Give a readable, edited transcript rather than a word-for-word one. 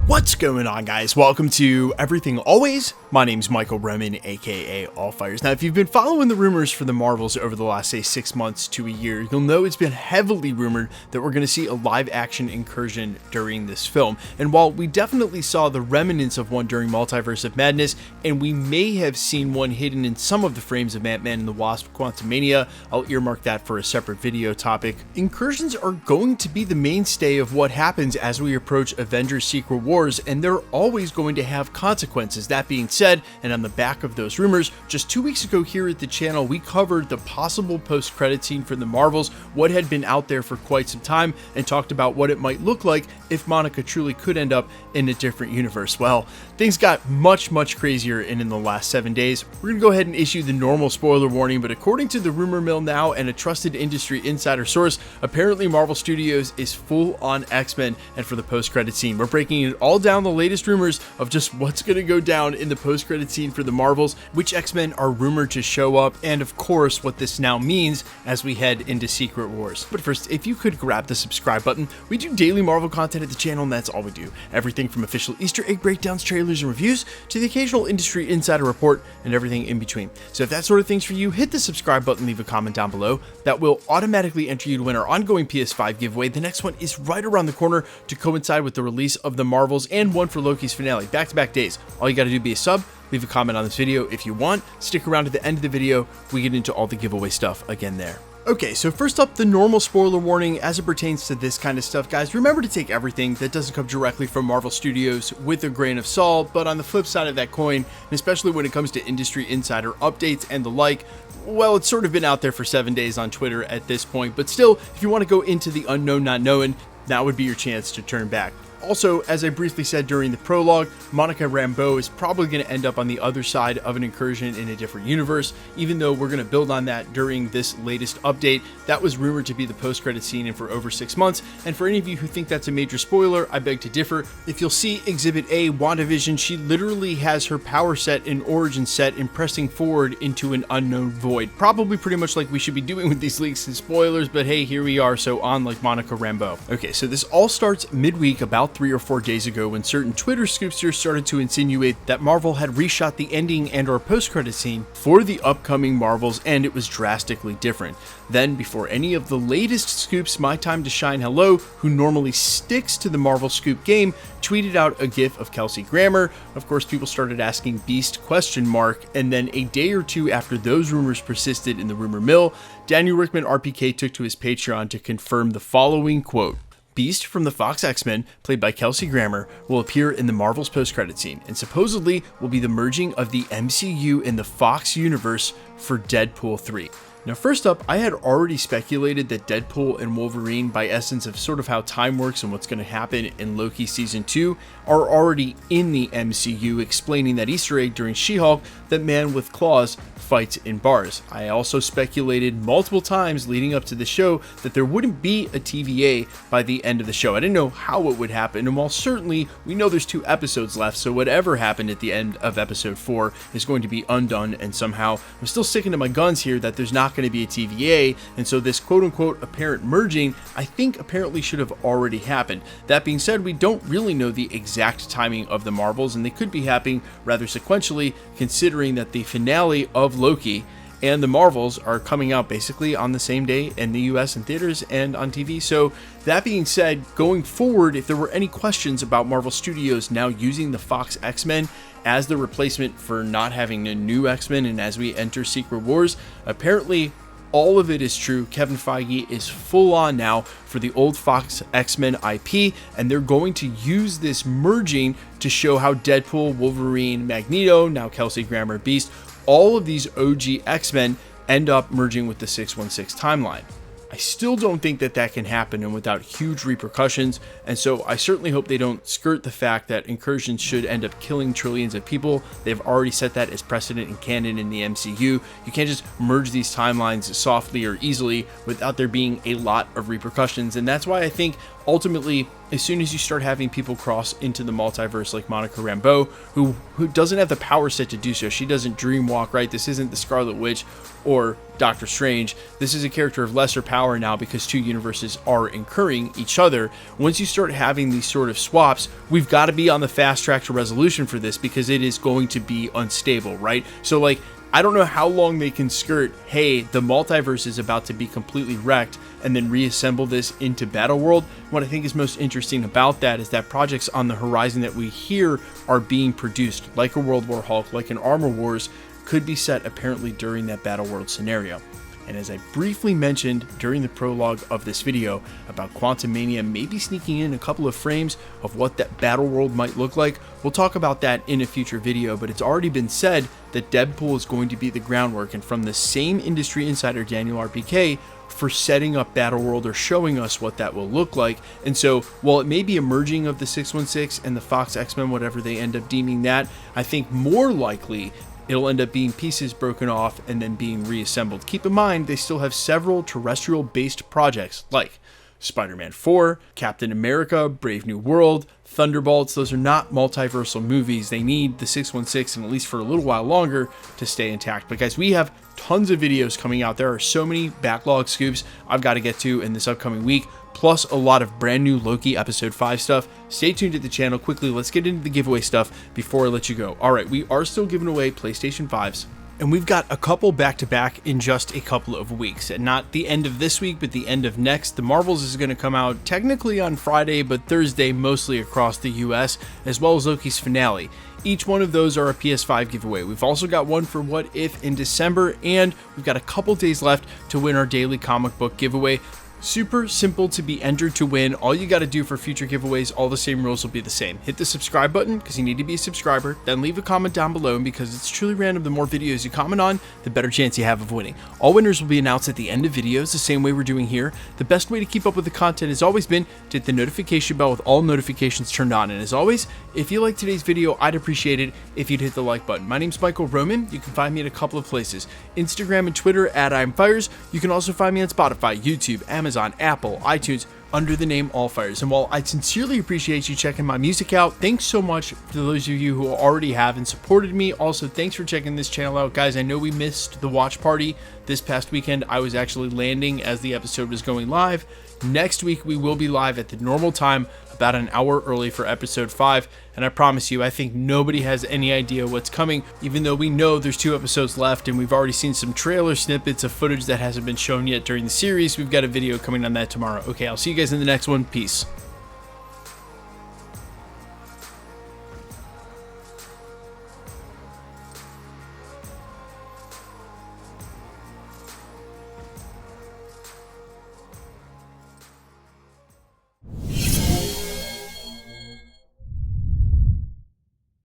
What's going on, guys? Welcome to Everything Always. My name's Michael Roman, aka Allfires. Now, if you've been following the rumors for the Marvels over the last, say, 6 months to a year, you'll know it's been heavily rumored that we're going to see a live-action incursion during this film. And while we definitely saw the remnants of one during Multiverse of Madness, and we may have seen one hidden in some of the frames of Ant-Man and the Wasp: QUANTUMANIA, I'll earmark that for a separate video topic. Incursions are going to be the mainstay of what happens as we approach Avengers: Secret Wars, and they're always going to have consequences. That being said, and on the back of those rumors, just 2 weeks ago here at the channel, we covered the possible post-credit scene for the Marvels, what had been out there for quite some time, and talked about what it might look like if Monica truly could end up in a different universe. Well, things got much crazier in the last 7 days. We're gonna go ahead and issue the normal spoiler warning, but according to the rumor mill now and a trusted industry insider source, apparently Marvel Studios is full on X-Men, and for the post-credit scene, we're breaking it all down, the latest rumors of just what's gonna go down in the post-credit scene for the Marvels, which X-Men are rumored to show up, and of course what this now means as we head into Secret Wars. But first, if you could grab the subscribe button. We do daily Marvel content at the channel, and that's all we do. Everything from official Easter egg breakdowns, trailers, and reviews to the occasional industry insider report and everything in between. So if that sort of thing's for you, hit the subscribe button, leave a comment down below. That will automatically enter you to win our ongoing PS5 giveaway. The next one is right around the corner to coincide with the release of the Marvels and one for Loki's finale, back-to-back days. All you gotta do be a sub, leave a comment on this video if you want, stick around to the end of the video, we get into all the giveaway stuff again there. Okay, so first up, the normal spoiler warning as it pertains to this kind of stuff, guys. Remember to take everything that doesn't come directly from Marvel Studios with a grain of salt, but on the flip side of that coin, and especially when it comes to industry insider updates and the like, well, it's sort of been out there for 7 days on Twitter at this point, but still, if you want to go into the unknown not knowing, now would be your chance to turn back. Also, as I briefly said during the prologue, Monica Rambeau is probably going to end up on the other side of an incursion in a different universe, even though we're going to build on that during this latest update. That was rumored to be the post-credit scene and for over 6 months, and for any of you who think that's a major spoiler, I beg to differ. If you'll see Exhibit A, WandaVision, she literally has her power set and origin set and pressing forward into an unknown void. Probably pretty much like we should be doing with these leaks and spoilers, but hey, here we are, so on like Monica Rambeau. Okay, so this all starts midweek, about 3 or 4 days ago, when certain Twitter scoopsters started to insinuate that Marvel had reshot the ending and or post-credit scene for the upcoming Marvels, and it was drastically different. Then, before any of the latest scoops, My Time to Shine Hello, who normally sticks to the Marvel scoop game, tweeted out a gif of Kelsey Grammer. Of course, people started asking Beast ? And then a day or two after those rumors persisted in the rumor mill, Daniel Rickman RPK took to his Patreon to confirm the following quote: Beast from the Fox X-Men, played by Kelsey Grammer, will appear in the Marvel's post-credit scene, and supposedly will be the merging of the MCU and the Fox universe for Deadpool 3. Now, first up, I had already speculated that Deadpool and Wolverine, by essence of sort of how time works and what's going to happen in Loki Season 2, are already in the MCU, explaining that Easter egg during She-Hulk that Man with Claws fights in bars. I also speculated multiple times leading up to the show that there wouldn't be a TVA by the end of the show. I didn't know how it would happen, and while certainly we know there's 2 episodes left, so whatever happened at the end of episode 4 is going to be undone, and somehow I'm still sticking to my guns here that there's not going to be a TVA, and so this quote-unquote apparent merging, I think apparently should have already happened. That being said, we don't really know the exact timing of the Marvels, and they could be happening rather sequentially, considering that the finale of Loki and the Marvels are coming out basically on the same day in the US in theaters and on TV. So that being said, going forward, if there were any questions about Marvel Studios now using the Fox X-Men as the replacement for not having a new X-Men, and as we enter Secret Wars, apparently all of it is true. Kevin Feige is full on now for the old Fox X-Men IP, and they're going to use this merging to show how Deadpool, Wolverine, Magneto, now Kelsey Grammer, Beast, all of these OG X-Men end up merging with the 616 timeline. I still don't think that that can happen and without huge repercussions, and so I certainly hope they don't skirt the fact that incursions should end up killing trillions of people. They've already set that as precedent in canon in the MCU. You can't just merge these timelines softly or easily without there being a lot of repercussions, and that's why I think ultimately, as soon as you start having people cross into the multiverse like Monica Rambeau, who doesn't have the power set to do so, she doesn't dream walk, right? This isn't the Scarlet Witch or Doctor Strange. This is a character of lesser power now because two universes are incurring each other. Once you start having these sort of swaps, we've got to be on the fast track to resolution for this because it is going to be unstable, right? So like, I don't know how long they can skirt, hey, the multiverse is about to be completely wrecked, and then reassemble this into Battleworld. What I think is most interesting about that is that projects on the horizon that we hear are being produced, like a World War Hulk, like an Armor Wars, could be set apparently during that Battleworld scenario. And as I briefly mentioned during the prologue of this video about Quantumania maybe sneaking in a couple of frames of what that Battleworld might look like, we'll talk about that in a future video, but it's already been said that Deadpool is going to be the groundwork, and from the same industry insider Daniel RPK, for setting up Battleworld or showing us what that will look like. And so while it may be a merging of the 616 and the Fox X-Men, whatever they end up deeming that, I think more likely it'll end up being pieces broken off and then being reassembled. Keep in mind, they still have several terrestrial-based projects like Spider-Man 4, Captain America, Brave New World, Thunderbolts. Those are not multiversal movies. They need the 616, and at least for a little while longer, to stay intact. But guys, we have tons of videos coming out. There are so many backlog scoops I've got to get to in this upcoming week, plus a lot of brand new Loki episode 5 stuff. Stay tuned to the channel. Quickly, let's get into the giveaway stuff before I let you go. All right, we are still giving away PlayStation 5s. And we've got a couple back-to-back in just a couple of weeks. And not the end of this week, but the end of next. The Marvels is going to come out technically on Friday, but Thursday mostly across the US, as well as Loki's finale. Each one of those are a PS5 giveaway. We've also got one for What If in December, and we've got a couple days left to win our daily comic book giveaway. Super simple to be entered to win. All you got to do for future giveaways, all the same rules will be the same. Hit the subscribe button because you need to be a subscriber, then leave a comment down below, and because it's truly random, the more videos you comment on, the better chance you have of winning. All winners will be announced at the end of videos, the same way we're doing here. The best way to keep up with the content has always been to hit the notification bell with all notifications turned on. And as always, if you like today's video, I'd appreciate it if you'd hit the like button. My name's Michael Roman. You can find me at a couple of places: Instagram and Twitter at I'mFires. You can also find me on Spotify, YouTube, Amazon, Apple, iTunes, under the name Allfires. And while I sincerely appreciate you checking my music out, thanks so much to those of you who already have and supported me. Also, thanks for checking this channel out, guys. I know we missed the watch party this past weekend. I was actually landing as the episode was going live. Next week, we will be live at the normal time, about an hour early for episode 5, and I promise you, I think nobody has any idea what's coming, even though we know there's 2 episodes left, and we've already seen some trailer snippets of footage that hasn't been shown yet during the series. We've got a video coming on that tomorrow. Okay, I'll see you guys in the next one. Peace.